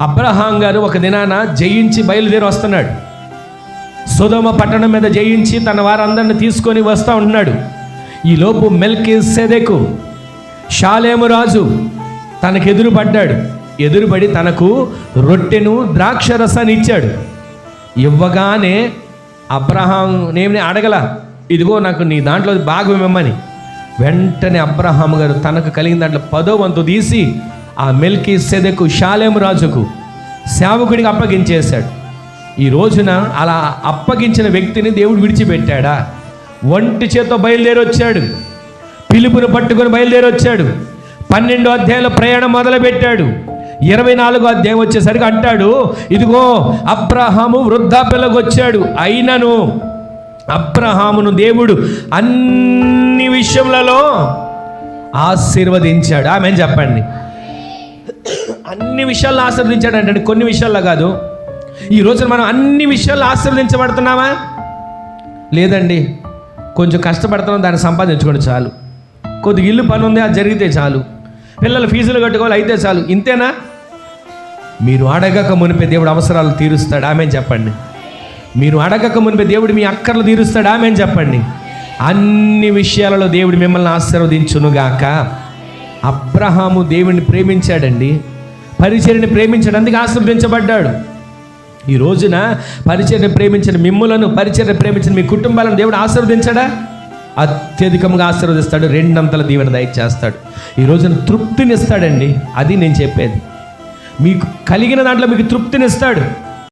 Abraham గారు ఒక దినాన జయించి బయలుదేరి వస్తున్నాడు. సొదొమ పట్టణం మీద జయించి తన వారందరిని తీసుకొని వస్తూ ఉంటున్నాడు. ఈలోపు మెల్కీసెదెకు షాలేము రాజు తనకు ఎదురుపడ్డాడు. ఎదురుపడి తనకు రొట్టెను ద్రాక్ష రసాన్ని ఇచ్చాడు. ఇవ్వగానే అబ్రహాం నేమి అడగల, ఇదిగో నాకు నీ దాంట్లో భాగం ఇవ్వమని. వెంటనే అబ్రహాం గారు తనకు కలిగిన దాంట్లో 10వ వంతు తీసి ఆ మెల్కీసెదెకు షాలేము రాజుకు సేవకుడికి అప్పగించేశాడు. ఈ రోజున అలా అప్పగించిన వ్యక్తిని దేవుడు విడిచిపెట్టాడా? ఒంటి చేత్తో బయలుదేరి వచ్చాడు, పిలుపును పట్టుకొని బయలుదేరి వచ్చాడు. 12వ అధ్యాయంలో ప్రయాణం మొదలుపెట్టాడు. 24వ అధ్యాయం వచ్చేసరికి అంటాడు, ఇదిగో అబ్రహాము వృద్ధాప్యలోకి వచ్చాడు, అయినను అబ్రహామును దేవుడు అన్ని విషయములలో ఆశీర్వదించాడు. ఆమె చెప్పండి, అన్ని విషయాల్లో ఆశీర్వదించాడు అంటే కొన్ని విషయాల్లో కాదు. ఈ రోజున మనం అన్ని విషయాల్లో ఆశీర్వదించబడుతున్నామా? లేదండి. కొంచెం కష్టపడుతున్నాం, దాన్ని సంపాదించుకోండి చాలు. కొద్దిగా ఇల్లు పని ఉంది, అది జరిగితే చాలు. పిల్లలు ఫీజులు కట్టుకోవాలి, అయితే చాలు. ఇంతేనా? మీరు అడగక మునిపే దేవుడు అవసరాలు తీరుస్తాడు. ఆమె చెప్పండి. మీరు అడగక మునిపే దేవుడు మీ అక్కర్లు తీరుస్తాడు. ఆమె చెప్పండి. అన్ని విషయాలలో దేవుడు మిమ్మల్ని ఆశీర్వదించునుగాక. అబ్రహాము దేవుడిని ప్రేమించాడండి, పరిచర్యని ప్రేమించాడు, అందుకే ఆశీర్వదించబడ్డాడు. ఈ రోజున పరిచర్యని ప్రేమించిన మిమ్ములను, పరిచర్యని ప్రేమించిన మీ కుటుంబాలను దేవుడు ఆశీర్వదించాడా? అత్యధికంగా ఆశీర్వదిస్తాడు, 2 అంతల దీవెన దయచేస్తాడు. ఈ రోజున తృప్తినిస్తాడండి. అది నేను చెప్పేది. మీకు కలిగిన దాంట్లో మీకు తృప్తినిస్తాడు.